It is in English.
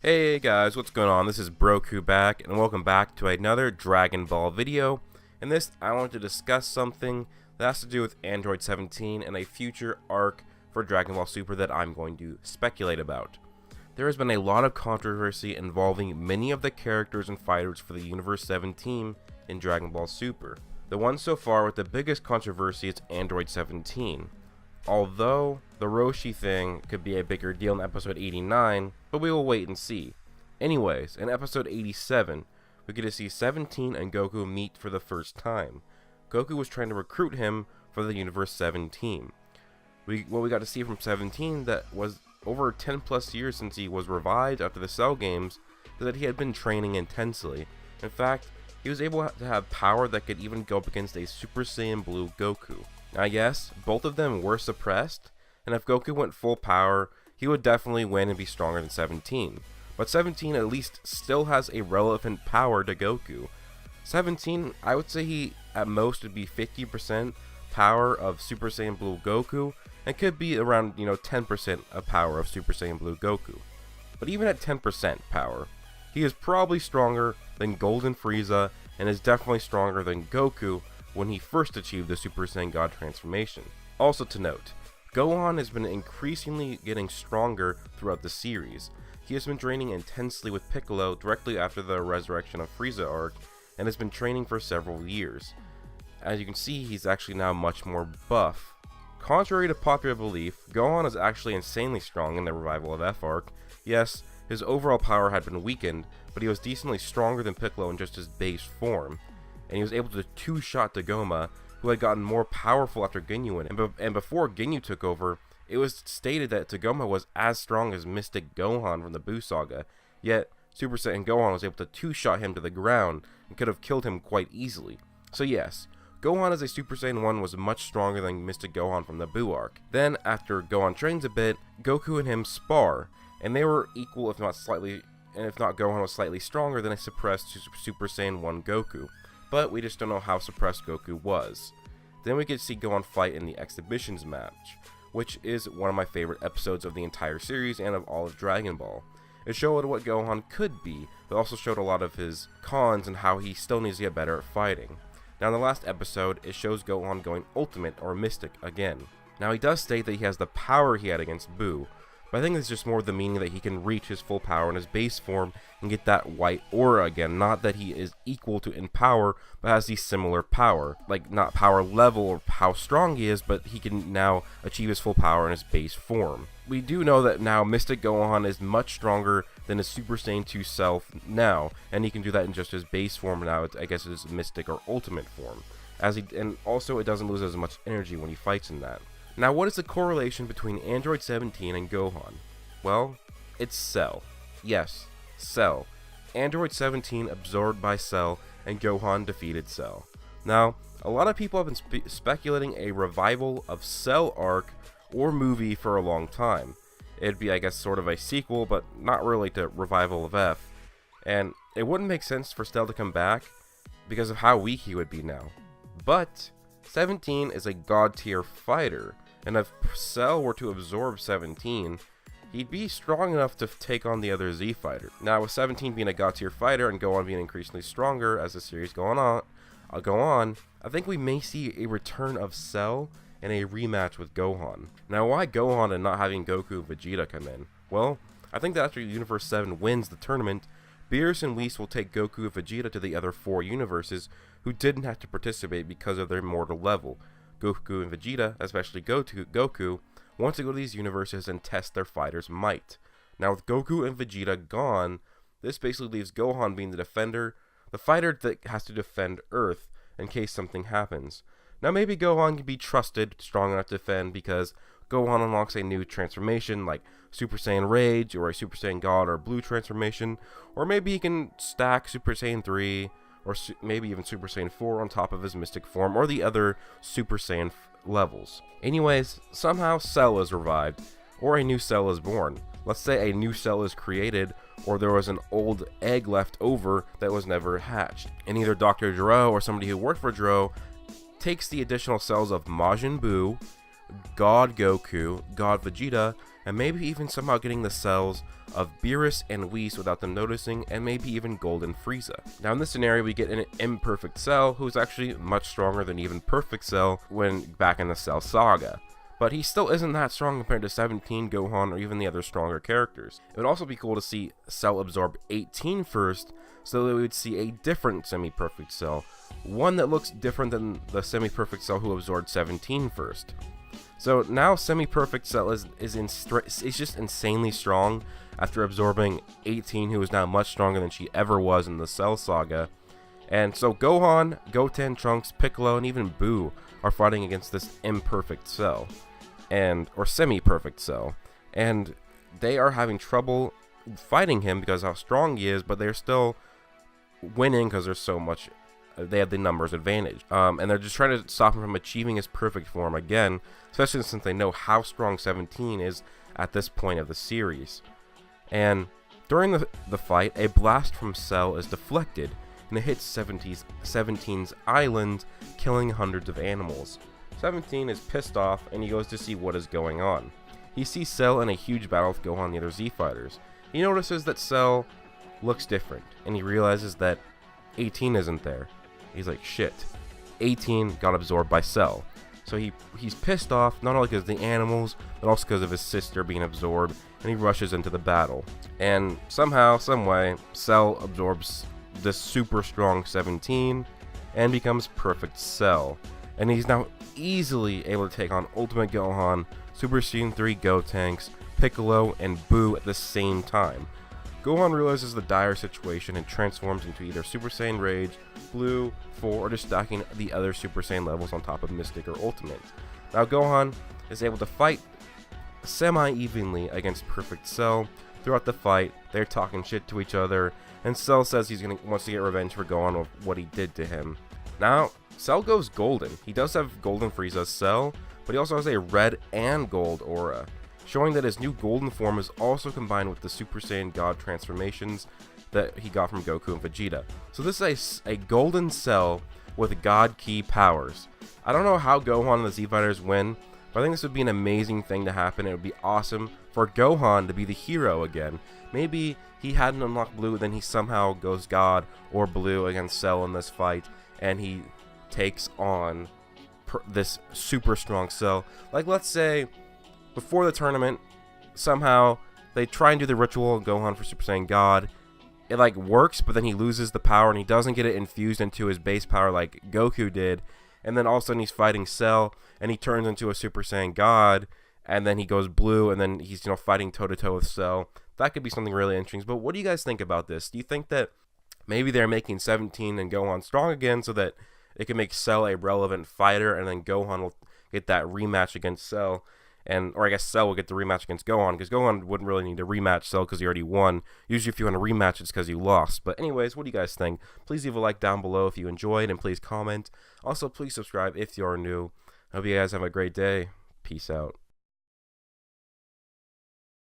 Hey guys, what's going on? This is Broku back, and welcome back to another Dragon Ball video. In this, I want to discuss something that has to do with Android 17 and a future arc for Dragon Ball Super that I'm going to speculate about. There has been a lot of controversy involving many of the characters and fighters for the Universe 7 team in Dragon Ball Super. The one so far with the biggest controversy is Android 17. Although the Roshi thing could be a bigger deal in episode 89, but we will wait and see. Anyways, in episode 87, we get to see 17 and Goku meet for the first time. Goku was trying to recruit him for the Universe 7 team. What we got to see from 17 that was over 10 plus years since he was revived after the Cell games, that he had been training intensely. In fact, he was able to have power that could even go up against a Super Saiyan Blue Goku. Now yes, both of them were suppressed, and if Goku went full power, he would definitely win and be stronger than 17. But 17 at least still has a relevant power to Goku. 17, I would say he at most would be 50% power of Super Saiyan Blue Goku, and could be around 10% of power of Super Saiyan Blue Goku. But even at 10% power, he is probably stronger than Golden Frieza, and is definitely stronger than Goku when he first achieved the Super Saiyan God transformation. Also to note, Gohan has been increasingly getting stronger throughout the series. He has been training intensely with Piccolo directly after the Resurrection of Frieza arc, and has been training for several years. As you can see, he's actually now much more buff. Contrary to popular belief, Gohan is actually insanely strong in the Revival of F arc. Yes, his overall power had been weakened, but he was decently stronger than Piccolo in just his base form. And he was able to two-shot Dagoma, who had gotten more powerful after Ginyu went. And before Ginyu took over, it was stated that Dagoma was as strong as Mystic Gohan from the Buu Saga, yet Super Saiyan Gohan was able to two-shot him to the ground and could have killed him quite easily. So yes, Gohan as a Super Saiyan 1 was much stronger than Mystic Gohan from the Buu arc. Then, after Gohan trains a bit, Goku and him spar, and they were equal if not Gohan was slightly stronger than a suppressed Super Saiyan 1 Goku. But we just don't know how suppressed Goku was. Then we get to see Gohan fight in the Exhibitions match, which is one of my favorite episodes of the entire series and of all of Dragon Ball. It showed what Gohan could be, but also showed a lot of his cons and how he still needs to get better at fighting. Now in the last episode, it shows Gohan going Ultimate or Mystic again. Now he does state that he has the power he had against Buu, but I think it's just more the meaning that he can reach his full power in his base form and get that white aura again. Not that he is equal to in power, but has the similar power. Like, not power level or how strong he is, but he can now achieve his full power in his base form. We do know that now Mystic Gohan is much stronger than his Super Saiyan 2 self now, and he can do that in just his base form now. I guess it's Mystic or Ultimate form. And also it doesn't lose as much energy when he fights in that. Now, what is the correlation between Android 17 and Gohan? Well, it's Cell. Yes, Cell. Android 17 absorbed by Cell, and Gohan defeated Cell. Now, a lot of people have been speculating a revival of Cell arc or movie for a long time. It'd be, I guess, sort of a sequel, but not really to Revival of F. And it wouldn't make sense for Cell to come back because of how weak he would be now. But 17 is a god tier fighter, and if Cell were to absorb 17, he'd be strong enough to take on the other Z fighter. Now with 17 being a god tier fighter and Gohan being increasingly stronger as the series go on, I think we may see a return of Cell and a rematch with Gohan. Now why Gohan and not having Goku and Vegeta come in? Well, I think that after Universe 7 wins the tournament, Beerus and Whis will take Goku and Vegeta to the other 4 universes who didn't have to participate because of their mortal level. Goku and Vegeta, especially Goku, want to go to these universes and test their fighters' might. Now with Goku and Vegeta gone, this basically leaves Gohan being the defender, the fighter that has to defend Earth in case something happens. Now maybe Gohan can be trusted strong enough to defend because Gohan unlocks a new transformation like Super Saiyan Rage or a Super Saiyan God or Blue transformation, or maybe he can stack Super Saiyan 3 or maybe even Super Saiyan 4 on top of his Mystic form or the other Super Saiyan levels. Anyways, somehow Cell is revived, or a new Cell is born. Let's say a new Cell is created, or there was an old egg left over that was never hatched. And either Dr. Gero or somebody who worked for Gero takes the additional cells of Majin Buu, God Goku, God Vegeta, and maybe even somehow getting the cells of Beerus and Whis without them noticing, and maybe even Golden Frieza. Now in this scenario we get an imperfect Cell who's actually much stronger than even Perfect Cell when back in the Cell Saga. But he still isn't that strong compared to 17, Gohan, or even the other stronger characters. It would also be cool to see Cell absorb 18 first, so that we would see a different semi-perfect Cell. One that looks different than the semi-perfect Cell who absorbed 17 first. So now semi-perfect Cell is just insanely strong after absorbing 18, who is now much stronger than she ever was in the Cell Saga. And so Gohan, Goten, Trunks, Piccolo, and even Boo are fighting against this imperfect Cell, or semi-perfect Cell, and they are having trouble fighting him because of how strong he is, but they're still winning because there's so much. They have the numbers advantage, and they're just trying to stop him from achieving his perfect form again, especially since they know how strong 17 is at this point of the series. And during the fight, a blast from Cell is deflected, and it hits 17's island, killing hundreds of animals. 17 is pissed off, and he goes to see what is going on. He sees Cell in a huge battle with Gohan and the other Z Fighters. He notices that Cell looks different, and he realizes that 18 isn't there. He's like, shit, 18 got absorbed by Cell. So he's pissed off, not only because of the animals, but also because of his sister being absorbed, and he rushes into the battle. And somehow, someway, Cell absorbs this super strong 17 and becomes Perfect Cell. And he's now easily able to take on Ultimate Gohan, Super Saiyan 3 Gotenks, Piccolo, and Boo at the same time. Gohan realizes the dire situation and transforms into either Super Saiyan Rage, Blue, 4, or just stacking the other Super Saiyan levels on top of Mystic or Ultimate. Now Gohan is able to fight semi-evenly against Perfect Cell. Throughout the fight, they're talking shit to each other, and Cell says wants to get revenge for Gohan of what he did to him. Now, Cell goes golden. He does have Golden Frieza's Cell, but he also has a red and gold aura, showing that his new golden form is also combined with the Super Saiyan God transformations that he got from Goku and Vegeta. So this is a golden Cell with God Ki powers. I don't know how Gohan and the Z Fighters win, but I think this would be an amazing thing to happen. It would be awesome for Gohan to be the hero again. Maybe he hadn't unlocked Blue, then he somehow goes God or Blue against Cell in this fight, and he takes on this super strong Cell. Like, let's say before the tournament, somehow they try and do the ritual of Gohan for Super Saiyan God. It like works, but then he loses the power and he doesn't get it infused into his base power like Goku did. And then all of a sudden he's fighting Cell and he turns into a Super Saiyan God, and then he goes blue, and then he's fighting toe to toe with Cell. That could be something really interesting. But what do you guys think about this? Do you think that maybe they're making 17 and Gohan strong again so that it can make Cell a relevant fighter, and then Gohan will get that rematch against Cell? Or I guess Cell will get the rematch against Gohan, because Gohan wouldn't really need to rematch Cell because he already won. Usually if you want to rematch, it's because you lost. But anyways, what do you guys think? Please leave a like down below if you enjoyed, and please comment. Also, please subscribe if you are new. I hope you guys have a great day. Peace out.